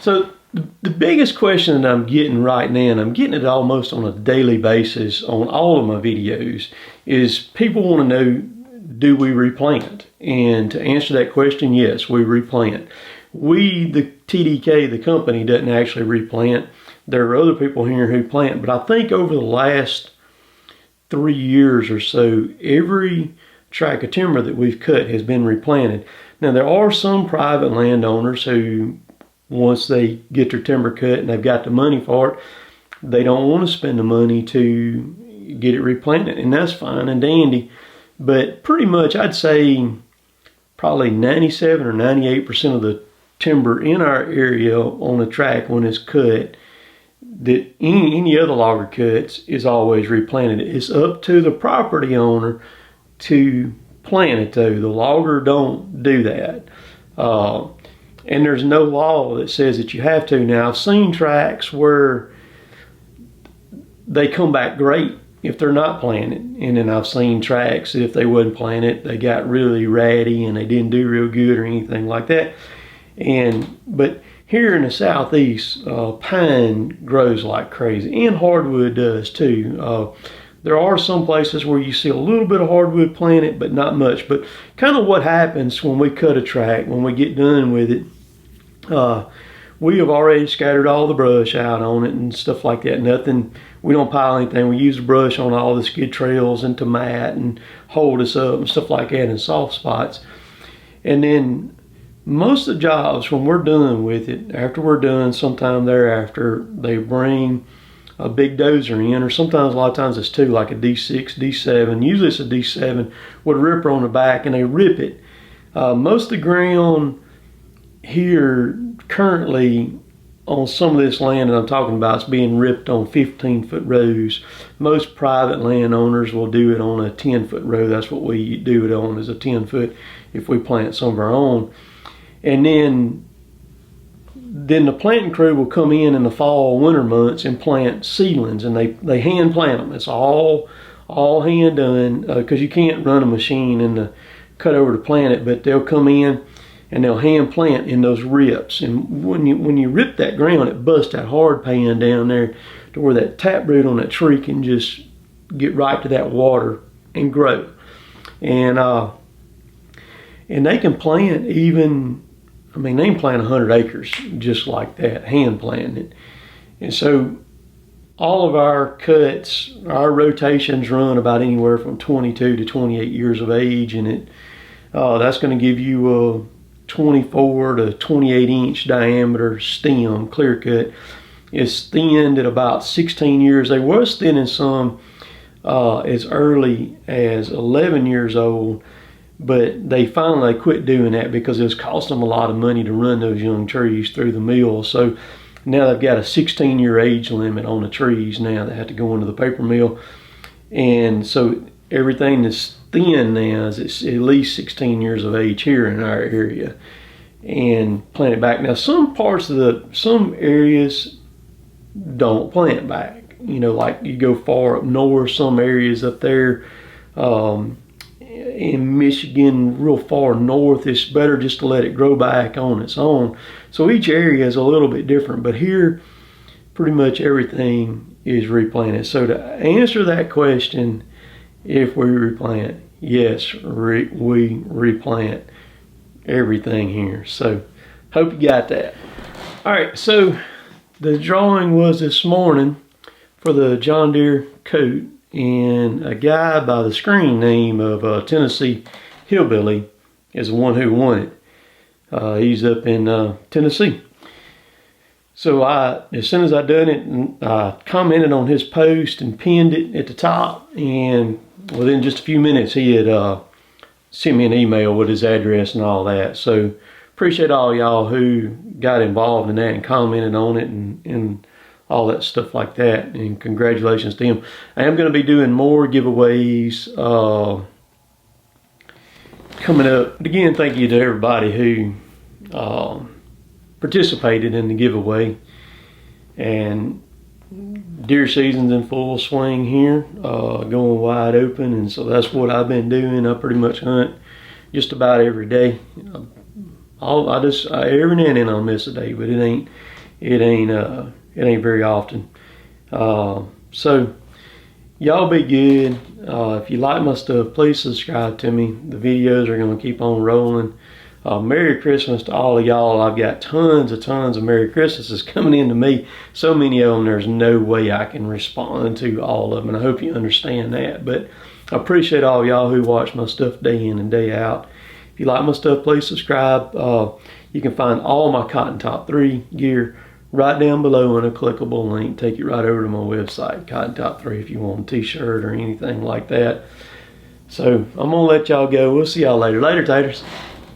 So the biggest question that I'm getting right now, and I'm getting it almost on a daily basis on all of my videos, is people want to know, do we replant? And to answer that question, yes, we replant. We, the TDK, the company, doesn't actually replant. There are other people here who plant, but I think over the last 3 years or so, every tract of timber that we've cut has been replanted. Now, there are some private landowners who, once they get their timber cut and they've got the money for it, they don't want to spend the money to get it replanted, and that's fine and dandy. But pretty much, I'd say probably 97 or 98% of the timber in our area on a tract, when it's cut, that any other logger cuts, is always replanted. It's up to the property owner to plant it though. The logger don't do that. And there's no law that says that you have to. Now, I've seen tracts where they come back great if they're not planted. And then I've seen tracts that if they wasn't planted, they got really ratty and they didn't do real good or anything like that. But here in the southeast, pine grows like crazy, and hardwood does too. There are some places where you see a little bit of hardwood planted, but not much. But kind of what happens when we cut a tract, when we get done with it, we have already scattered all the brush out on it and stuff like that. Nothing, we don't pile anything. We use brush on all the skid trails and to mat and hold us up and stuff like that in soft spots. And then most of the jobs, when we're done with it, after we're done, sometime thereafter, they bring a big dozer in, or sometimes a lot of times it's two, like a D6, D7. Usually it's a D7 with a ripper on the back, and they rip it. Most of the ground here currently on some of this land that I'm talking about is being ripped on 15-foot rows. Most private landowners will do it on a 10-foot row. That's what we do it on, is a 10-foot if we plant some of our own. And then the planting crew will come in the fall, winter months and plant seedlings, and they hand plant them. It's all hand done, because you can't run a machine and the cut over to plant it, but they'll come in and they'll hand plant in those rips. And when you rip that ground, it busts that hard pan down there to where that taproot on that tree can just get right to that water and grow. And they can plant even, I mean, they can plant 100 acres just like that, hand planting it. And so all of our cuts, our rotations run about anywhere from 22 to 28 years of age, and that's going to give you a 24 to 28 inch diameter stem, clear cut. It's thinned at about 16 years. They was thinning some as early as 11 years old, but they finally quit doing that because it was costing them a lot of money to run those young trees through the mill. So now they've got a 16-year age limit on the trees now that have to go into the paper mill. And so everything that's thin now is it's at least 16 years of age here in our area, and plant it back. Now, some areas don't plant back. You know, like you go far up north, some areas up there, in Michigan, real far north, it's better just to let it grow back on its own. So each area is a little bit different, but here pretty much everything is replanted. So to answer that question, if we replant, yes, we replant everything here. So hope you got that. All right, so the drawing was this morning for the John Deere coat, and a guy by the screen name of Tennessee Hillbilly is the one who won it. He's up in Tennessee. So as soon as I done it, I commented on his post and pinned it at the top, and within just a few minutes he had sent me an email with his address and all that. So appreciate all y'all who got involved in that and commented on it and all that stuff like that, and congratulations to him. I am going to be doing more giveaways coming up. But again, thank you to everybody who participated in the giveaway. And deer season's in full swing here, going wide open, and so that's what I've been doing. I pretty much hunt just about every day. Every now and then I'll miss a day, but it it ain't very often. So y'all be good. If you like my stuff, please subscribe to me. The videos are going to keep on rolling. Merry Christmas to all of y'all. I've got tons of Merry Christmases coming into me. So many of them, there's no way I can respond to all of them. And I hope you understand that. But I appreciate all y'all who watch my stuff day in and day out. If you like my stuff, please subscribe. You can find all my Cotton Top 3 gear right down below in a clickable link. Take you right over to my website, Cotton Top 3, if you want a t-shirt or anything like that. So I'm going to let y'all go. We'll see y'all later. Later, taters.